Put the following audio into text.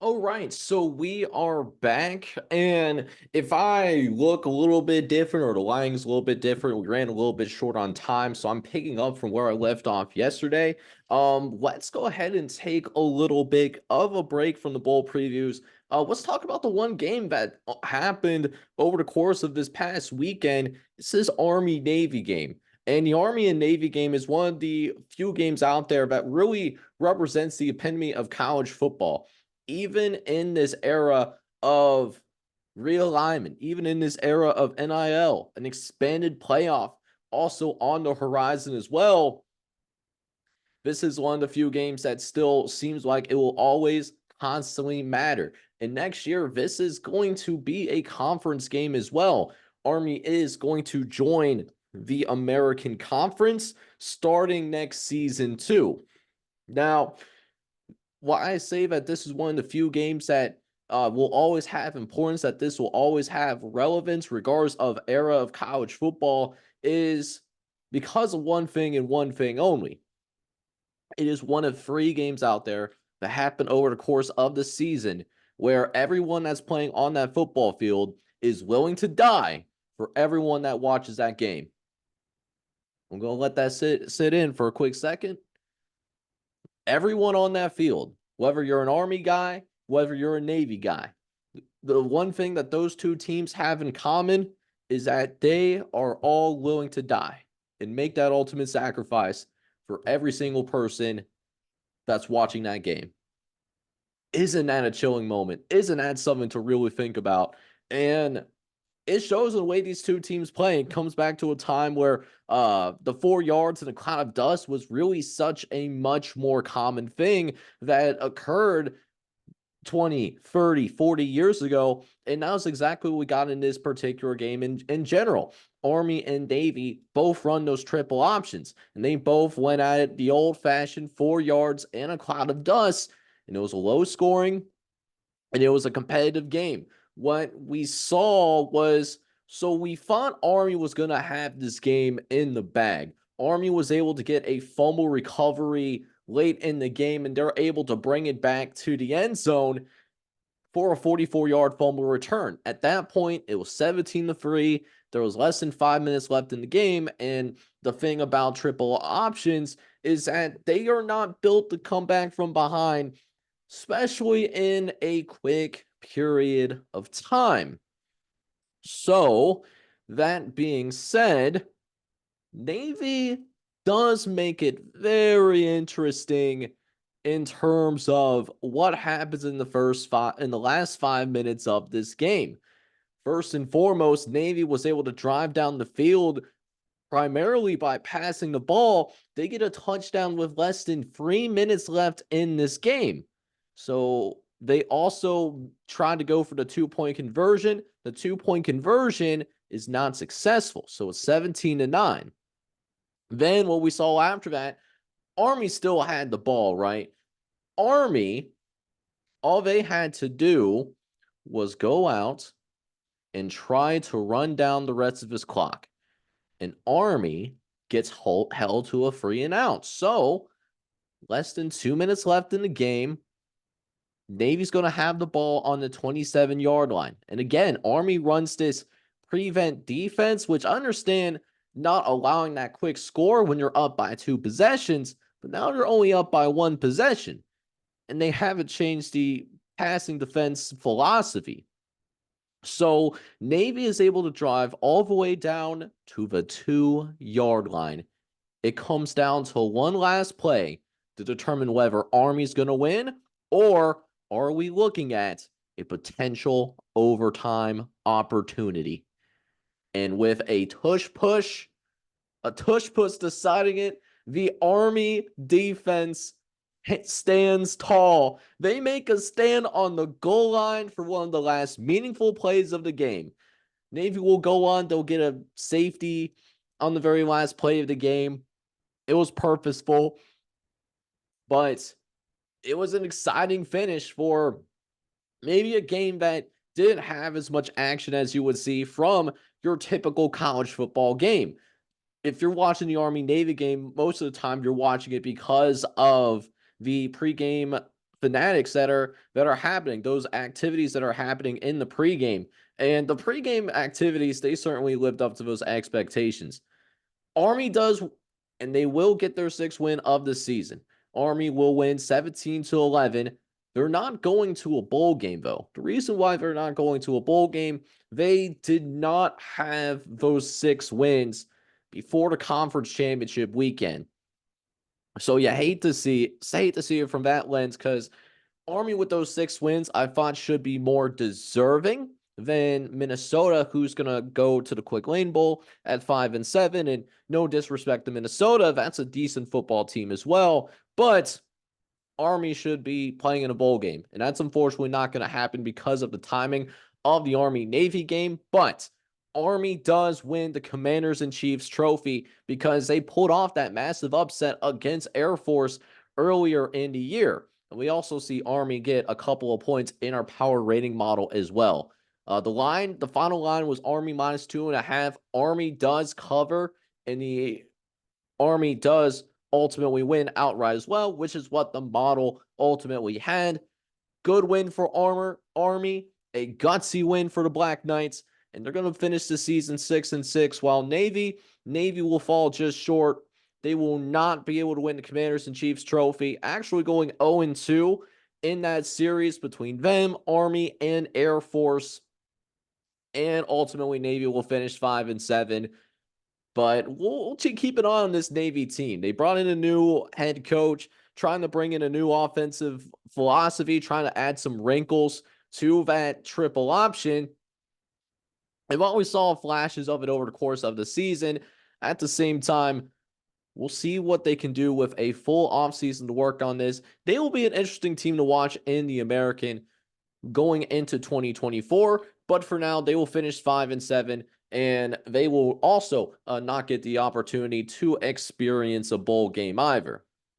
All right, so we are back, and if I look a little bit different or the lighting's a little bit different, we ran a little bit short on time, so I'm picking up from where I left off yesterday. Let's go ahead and take a little bit of a break from the bowl previews. Let's talk about the one game that happened over the course of this past weekend. It's this Army Navy game. And the Army and Navy game is one of the few games out there that really represents the epitome of college football even in this era of realignment, even in this era of NIL, an expanded playoff also on the horizon as well. This is one of the few games that still seems like it will always constantly matter. And next year, this is going to be a conference game as well. Army is going to join the American Conference starting next season, too. Now, why I say that this is one of the few games that will always have importance, that this will always have relevance, regardless of era of college football, is because of one thing and one thing only. It is one of three games out there that happen over the course of the season where everyone that's playing on that football field is willing to die for everyone that watches that game. I'm going to let that sit in for a quick second. Everyone on that field, whether you're an Army guy, whether you're a Navy guy, the one thing that those two teams have in common is that they are all willing to die and make that ultimate sacrifice for every single person that's watching that game. Isn't that a chilling moment? Isn't that something to really think about? And it shows in the way these two teams play. It comes back to a time where the 4 yards and a cloud of dust was really such a much more common thing that occurred 20, 30, 40 years ago. And that was exactly what we got in this particular game in general. Army and Navy both run those triple options, and they both went at it the old-fashioned 4 yards and a cloud of dust, and it was a low scoring, and it was a competitive game. What we saw was, so we thought Army was going to have this game in the bag. Army was able to get a fumble recovery late in the game, and they're able to bring it back to the end zone for a 44-yard fumble return. At that point, it was 17-3. There was less than 5 minutes left in the game, and the thing about triple options is that they are not built to come back from behind, especially in a quick period of time. So, that being said, Navy does make it very interesting in terms of what happens in the last 5 minutes of this game. First and foremost, Navy was able to drive down the field primarily by passing the ball. They get a touchdown with less than 3 minutes left in this game. So they also tried to go for the 2-point conversion. The 2-point conversion is not successful. So it's 17-9. Then what we saw after that, Army still had the ball, right? Army, all they had to do was go out and try to run down the rest of his clock. And Army gets held to a 3 and out. So, less than 2 minutes left in the game. Navy's going to have the ball on the 27-yard line. And again, Army runs this prevent defense, which I understand not allowing that quick score when you're up by 2 possessions, but now they're only up by 1 possession. And they haven't changed the passing defense philosophy. So Navy is able to drive all the way down to the 2-yard line. It comes down to one last play to determine whether Army's going to win, or are we looking at a potential overtime opportunity. And with a tush push deciding it, the Army defense stands tall. They make a stand on the goal line for one of the last meaningful plays of the game. Navy will go on. They'll get a safety on the very last play of the game. It was purposeful, but it was an exciting finish for maybe a game that didn't have as much action as you would see from your typical college football game. If you're watching the Army-Navy game, most of the time you're watching it because of the pregame fanatics that are happening, those activities that are happening in the pregame. And the pregame activities, they certainly lived up to those expectations. Army does, and they will get their sixth win of the season. Army will win 17-11. They're not going to a bowl game, though. The reason why they're not going to a bowl game, they did not have those 6 wins before the conference championship weekend. So you hate to see it from that lens, because Army with those 6 wins, I thought should be more deserving than Minnesota, who's gonna go to the Quick Lane Bowl at 5-7. And no disrespect to Minnesota, that's a decent football team as well. But Army should be playing in a bowl game, and that's unfortunately not going to happen because of the timing of the Army-Navy game. But Army does win the Commanders-in-Chiefs trophy because they pulled off that massive upset against Air Force earlier in the year. And we also see Army get a couple of points in our power rating model as well. The final line was Army -2.5. Army does cover, and the Army does ultimately win outright as well, which is what the model ultimately had. Good win for Army, a gutsy win for the Black Knights, and they're going to finish the season 6-6. While Navy will fall just short. They will not be able to win the Commanders-in-Chiefs trophy, actually going 0-2 in that series between them, Army, and Air Force. And ultimately, Navy will finish 5-7. But we'll keep an eye on this Navy team. They brought in a new head coach, trying to bring in a new offensive philosophy, trying to add some wrinkles to that triple option. And while we saw flashes of it over the course of the season, at the same time, we'll see what they can do with a full offseason to work on this. They will be an interesting team to watch in the American going into 2024. But for now, they will finish 5-7, and they will also not get the opportunity to experience a bowl game either.